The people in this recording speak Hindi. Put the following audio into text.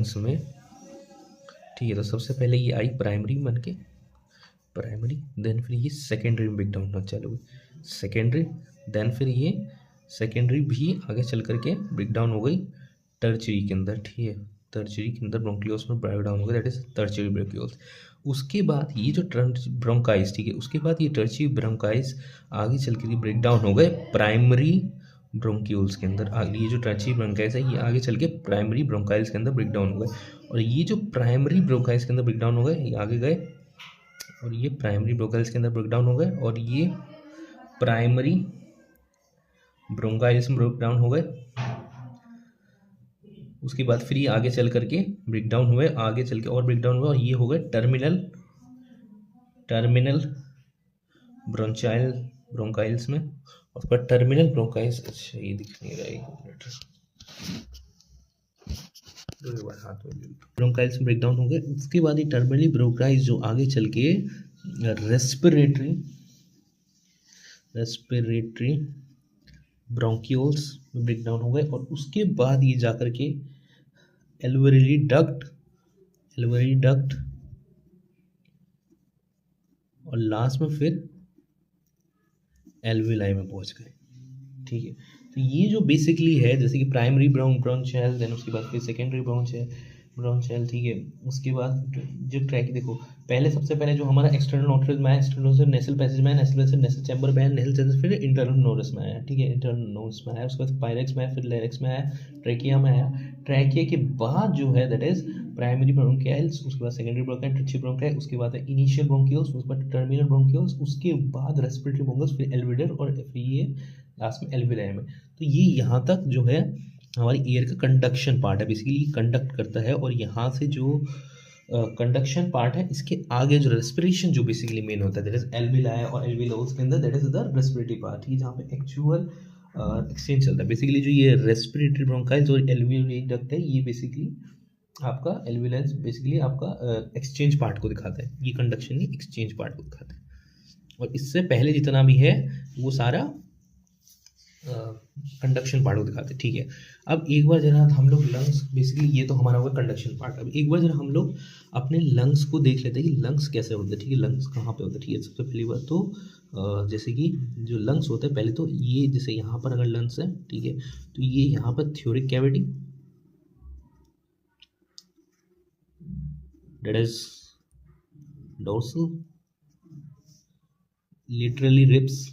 इसमें ठीक है। तो सबसे पहले ये आई प्राइमरी बन के, प्राइमरी, देन फिर ये सेकेंडरी में ब्रेक डाउन होना चालू हुई, सेकेंडरी, देन फिर ये सेकेंडरी भी आगे चल करके ब्रेक डाउन हो गई टर्चरी के अंदर, ठीक है। टर्चरी के अंदर ब्रोंकियोल्स में ब्रेक डाउन हो गया, दैट इज टर्चरी ब्रोंकियोल्स। उसके बाद ये जो ब्रोंकाइस, ठीक है, उसके बाद ये टर्चरी ब्रोंकाइस आगे चल के ब्रेक डाउन हो गए प्राइमरी ब्रोंक्यूल्स के अंदर। ये जो टर्चरी ब्रोंकाइस है ये आगे चल के प्राइमरी ब्रोंकाइल्स के अंदर ब्रेक डाउन हो गए, और ये जो प्राइमरी ब्रोंकाइल्स के अंदर ब्रेक डाउन हो गए ये आगे गए, और ये प्राइमरी ब्रोंकाइल्स के अंदर ब्रेक डाउन हो गए, और ये प्राइमरी ब्रोंकाइल्स में ब्रेक डाउन हो गए। उसके बाद फिर ये आगे चल करके ब्रेक डाउन हुए, आगे चल के और ब्रेक डाउन हुए, और ये हो गए टर्मिनल ब्रोंचाइल ब्रोंकाइल्स में। और उसके बाद टर्मिनल ब्रोंकाइल्स, अच्छा ये दिख नहीं रहा है, एक मिनट, ब्रोंकाइल्स में ब्रेक डाउन हो गए। उसके बाद ये टर्मिनल ब्रोंकाइल्स जो आगे चल के रेस्पिरेटरी ब्रोंक्यूल्स में ब्रेक डाउन हो गए, और उसके बाद ये जाकर के एल्वेओली डक्ट और लास्ट में फिर एल्वेलाई में पहुंच गए, ठीक है। तो ये जो बेसिकली है, जैसे कि प्राइमरी ब्रोंचियल, देन उसके बाद फिर सेकेंडरी ब्रोंचियल, ठीक है। उसके बाद जो ट्रैक देखो, पहले सबसे पहले जो हमारा एक्सटर्नल नोट्रल में है, एक्सटर्नल से नेसल पैसेज में है, नेसल से नेसल चैम्बर में है, नेसल चैम्बर फिर इंटरनल नोरस में आया, ठीक है, इंटरनल नोरस में आया। उसके बाद पायरेक्स में है, फिर लेरिक्स में आया, ट्रैकिया में आया। ट्रैकिया के बाद जो है दैट इज प्राइमरी ब्रोंकाइल्स, उसके बाद सेकेंडरी ब्रोंकाइल, टर्शियरी ब्रोंकाइल, उसके बाद इनिशियल ब्रोंकियोल्स, उसके बाद टर्मिनल ब्रोंकियोल्स, उसके बाद रेस्पिरेटरी ब्रोंकस, फिर एल्विडर, और फिर ये लास्ट में एल्विलाई में। तो ये यहाँ तक जो है हमारी एयर का कंडक्शन पार्ट है, बेसिकली कंडक्ट करता है। और यहाँ से जो कंडक्शन पार्ट है, इसके आगे जो रेस्पिरेशन जो बेसिकली मेन होता है, दैट इज एल्विलाई और एल्वियोल्स के अंदर, that is the respiratory part, ठीक है, जहाँ पे एक्चुअल एक्सचेंज चलता है। बेसिकली जो ये रेस्पिरेटरी ब्रोंकाइल्स और एल्वियोली डक्ट है, ये बेसिकली आपका एल्वियोलाइज बेसिकली आपका एक्सचेंज पार्ट को दिखाता है, ये कंडक्शन नहीं, एक्सचेंज पार्ट को दिखाता है। और इससे पहले जितना भी है वो सारा कंडक्शन पार्ट को दिखाते हैं, ठीक है। अब एक बार जरा हम लोग लंग्स, बेसिकली ये तो हमारा होगा कंडक्शन पार्ट। अब एक बार जरा हम लोग अपने लंग्स को देख लेते हैं कि लंग्स कैसे होते हैं, ठीक है, लंग्स कहाँ पे होते हैं, ठीक है। सबसे पहली बात तो जैसे कि जो लंग्स होते हैं, पहले तो ये जैसे यहाँ पर अगर लंग्स है, ठीक है, तो ये यहाँ पर थ्योरिक cavity, that is dorsal, laterally ribs,